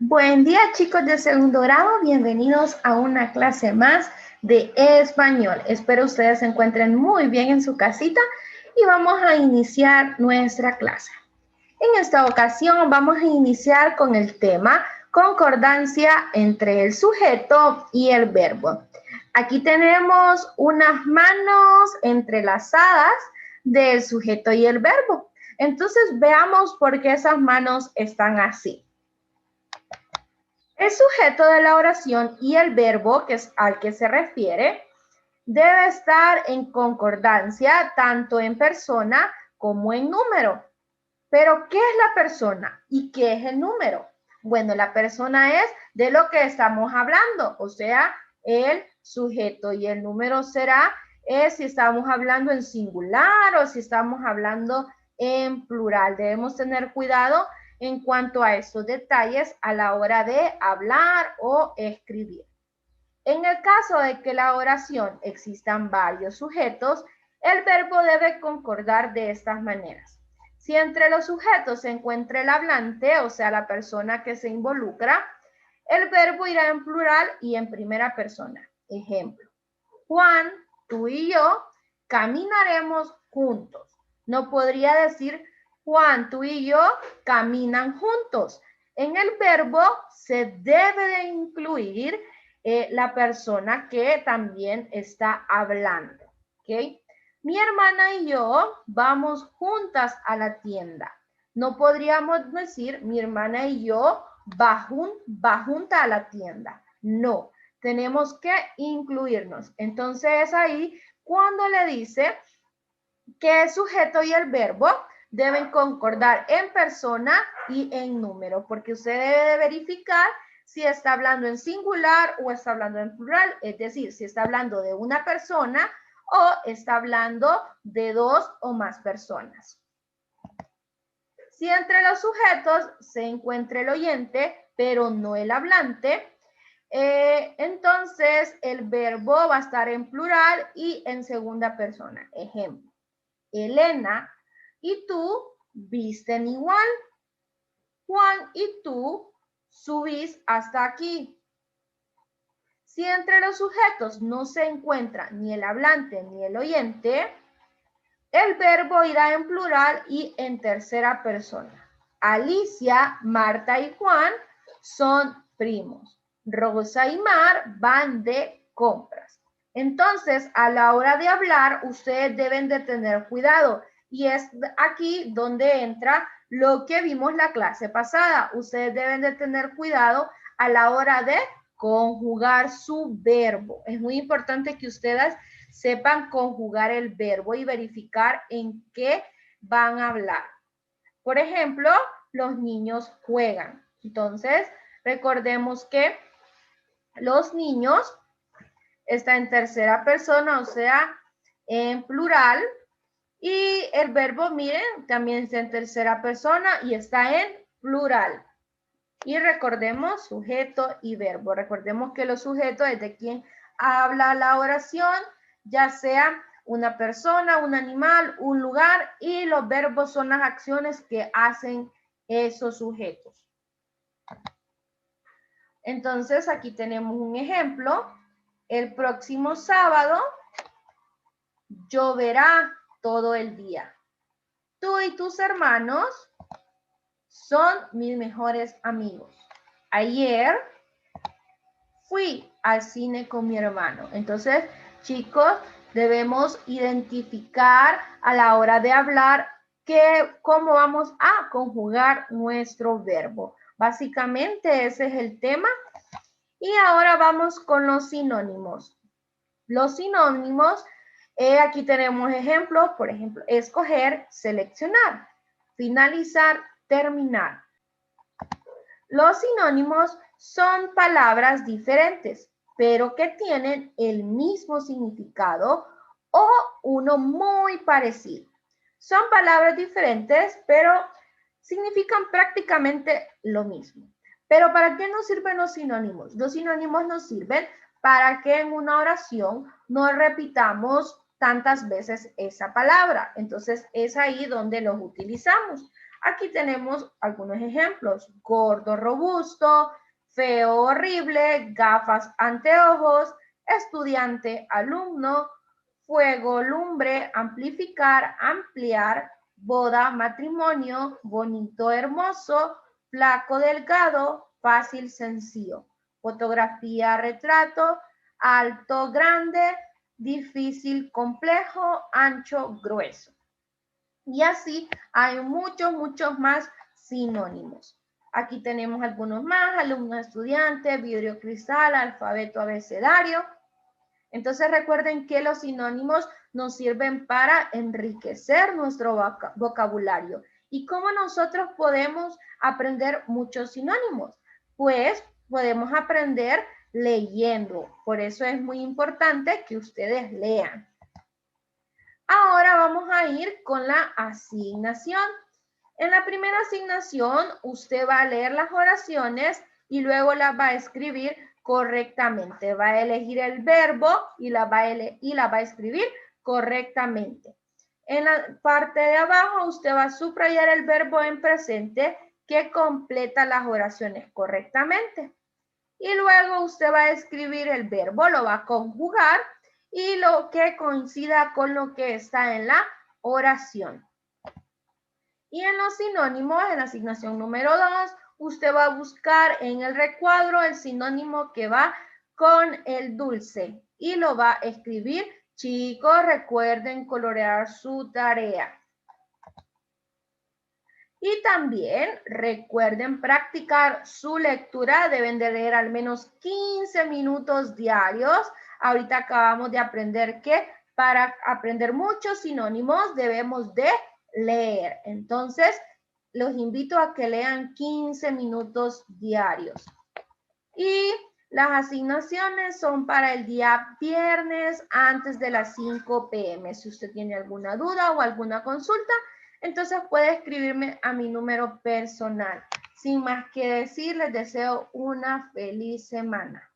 Buen día, chicos de segundo grado, bienvenidos a una clase más de español. Espero ustedes se encuentren muy bien en su casita y vamos a iniciar nuestra clase. En esta ocasión vamos a iniciar con el tema concordancia entre el sujeto y el verbo. Aquí tenemos unas manos entrelazadas del sujeto y el verbo. Entonces veamos por qué esas manos están así. El sujeto de la oración y el verbo que es al que se refiere debe estar en concordancia tanto en persona como en número. Pero, ¿qué es la persona y qué es el número? Bueno, la persona es de lo que estamos hablando, o sea, el sujeto, y el número será si estamos hablando en singular o si estamos hablando en plural. Debemos tener cuidado en cuanto a estos detalles a la hora de hablar o escribir. En el caso de que la oración existan varios sujetos, el verbo debe concordar de estas maneras. Si entre los sujetos se encuentra el hablante, o sea, la persona que se involucra, el verbo irá en plural y en primera persona. Ejemplo, Juan, tú y yo caminaremos juntos. No podría decir Juan, tú y yo caminan juntos. En el verbo se debe de incluir la persona que también está hablando. ¿Okay? Mi hermana y yo vamos juntas a la tienda. No podríamos decir mi hermana y yo va junta a la tienda. No, tenemos que incluirnos. Entonces ahí cuando le dice que el sujeto y el verbo deben concordar en persona y en número, porque usted debe de verificar si está hablando en singular o está hablando en plural, es decir, si está hablando de una persona o está hablando de dos o más personas. Si entre los sujetos se encuentra el oyente, pero no el hablante, entonces el verbo va a estar en plural y en segunda persona. Ejemplo, Elena y tú visten igual. Juan y tú subís hasta aquí. Si entre los sujetos no se encuentra ni el hablante ni el oyente, el verbo irá en plural y en tercera persona. Alicia, Marta y Juan son primos. Rosa y Mar van de compras. Entonces, a la hora de hablar, ustedes deben de tener cuidado. Y es aquí donde entra lo que vimos la clase pasada. Ustedes deben de tener cuidado a la hora de conjugar su verbo. Es muy importante que ustedes sepan conjugar el verbo y verificar en qué van a hablar. Por ejemplo, los niños juegan. Entonces, recordemos que los niños está en tercera persona, o sea, en plural. Y el verbo, miren, también está en tercera persona y está en plural. Y recordemos sujeto y verbo. Recordemos que los sujetos es de quien habla la oración, ya sea una persona, un animal, un lugar, y los verbos son las acciones que hacen esos sujetos. Entonces, aquí tenemos un ejemplo. El próximo sábado lloverá todo el día. Tú y tus hermanos son mis mejores amigos. Ayer fui al cine con mi hermano. Entonces, chicos, debemos identificar a la hora de hablar cómo vamos a conjugar nuestro verbo. Básicamente ese es el tema. Y ahora vamos con los sinónimos. Los sinónimos, aquí tenemos ejemplos, por ejemplo, escoger, seleccionar, finalizar, terminar. Los sinónimos son palabras diferentes, pero que tienen el mismo significado o uno muy parecido. Son palabras diferentes, pero significan prácticamente lo mismo. Pero ¿para qué nos sirven los sinónimos? Los sinónimos nos sirven para que en una oración no repitamos tantas veces esa palabra. Entonces es ahí donde los utilizamos. Aquí tenemos algunos ejemplos: gordo, robusto, feo, horrible, gafas, anteojos, estudiante, alumno, fuego, lumbre, amplificar, ampliar, boda, matrimonio, bonito, hermoso, flaco, delgado, fácil, sencillo. Fotografía, retrato, alto, grande, difícil, complejo, ancho, grueso. Y así hay muchos más sinónimos. Aquí tenemos algunos más: alumno, estudiante, vidrio, cristal, alfabeto, abecedario. Entonces recuerden que los sinónimos nos sirven para enriquecer nuestro vocabulario. ¿Y cómo nosotros podemos aprender muchos sinónimos? Pues podemos aprender leyendo. Por eso es muy importante que ustedes lean. Ahora vamos a ir con la asignación. En la primera asignación, usted va a leer las oraciones y luego las va a escribir correctamente. Va a elegir el verbo y la va a escribir correctamente. En la parte de abajo, usted va a subrayar el verbo en presente que completa las oraciones correctamente. Y luego usted va a escribir el verbo, lo va a conjugar y lo que coincida con lo que está en la oración. Y en los sinónimos, en la asignación número 2, usted va a buscar en el recuadro el sinónimo que va con el dulce y lo va a escribir. Chicos, recuerden colorear su tarea. Y también recuerden practicar su lectura. Deben de leer al menos 15 minutos diarios. Ahorita acabamos de aprender que para aprender muchos sinónimos debemos de leer. Entonces, los invito a que lean 15 minutos diarios. Y las asignaciones son para el día viernes antes de las 5 p.m. Si usted tiene alguna duda o alguna consulta, entonces puede escribirme a mi número personal. Sin más que decir, les deseo una feliz semana.